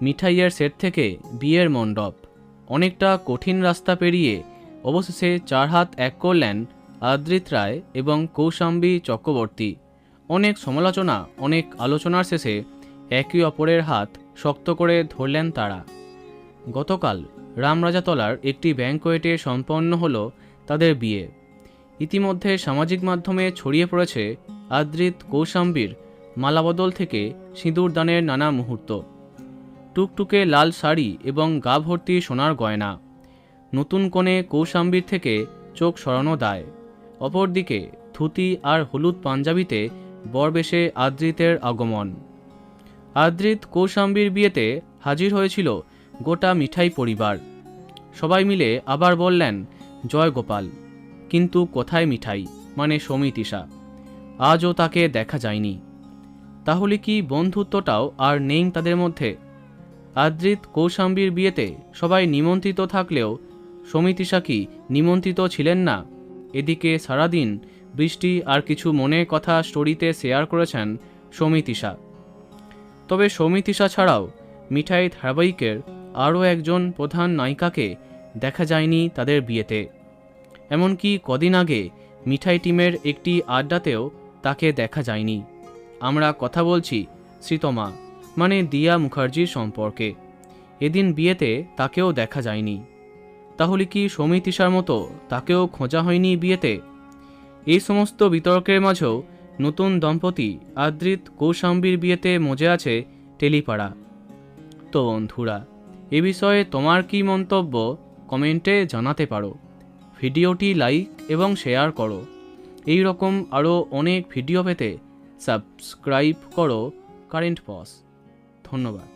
মিঠাইয়ের set থেকে বিয়ের মণ্ডপ, অনেকটা কঠিন রাস্তা পেরিয়ে অবশেষে 4 হাত এক করলেন আদ্রিত রায় এবং কৌশাম্বী চক্রবর্তী। অনেক সমালোচনা, অনেক আলোচনার শেষে একে অপরের হাত শক্ত করে ধরলেন তারা। গতকাল রামরাজাতলার একটি ব্যাংকোয়েটে সম্পন্ন হলো তাদের বিয়ে। ইতিমধ্যে সামাজিক মাধ্যমে ছড়িয়ে পড়েছে আদ্রিত কৌশাম্বীর মালাবদল থেকে সিঁদুর দানের নানা মুহূর্ত। টুকটুকে লাল শাড়ি এবং গা ভর্তি সোনার গয়না। নতুন কনে কৌশাম্বীর থেকে চোখ সরানো দায়। অপরদিকে ধুতি আর হলুদ পাঞ্জাবিতে বরবেশে আদ্রিতের আগমন। আদ্রিত কৌশাম্বীর বিয়েতে হাজির হয়েছিল গোটা মিঠাই পরিবার। সবাই মিলে আবার বললেন জয় গোপাল। কিন্তু কোথায় মিঠাই, মানে সমিতিশা? আজও তাকে দেখা যায়নি। তাহলে কি বন্ধুত্বটাও আর নেই তাদের মধ্যে? আদ্রিত কৌশাম্বীর বিয়েতে সবাই নিমন্ত্রিত থাকলেও সমিতিশা কি নিমন্ত্রিত ছিলেন না? এদিকে সারাদিন বৃষ্টি আর কিছু মনের কথা স্টোরিতে শেয়ার করেছেন সমিতিশা। তবে সমিতিশা ছাড়াও মিঠাই ধারাবাহিকের আরও একজন প্রধান নায়িকাকে দেখা যায়নি তাদের বিয়েতে। এমনকি কদিন আগে মিঠাই টিমের একটি আড্ডাতেও তাকে দেখা যায়নি। আমরা কথা বলছি শ্রীতমা, মানে দিয়া মুখার্জির সম্পর্কে। এদিন বিয়েতে তাকেও দেখা যায়নি। তাহলে কি সমিতিশার মতো তাকেও খোঁজা হয়নি বিয়েতে? এই সমস্ত বিতর্কের মাঝেও নতুন দম্পতি আদ্রিত কৌশাম্বীর বিয়েতে মজে আছে টেলিপাড়া। তো বন্ধুরা, এ বিষয়ে তোমার কি মন্তব্য কমেন্টে জানাতে পারো। ভিডিওটি লাইক এবং শেয়ার করো। এই রকম আরও অনেক ভিডিও পেতে সাবস্ক্রাইব করো কারেন্ট পজ। ধন্যবাদ।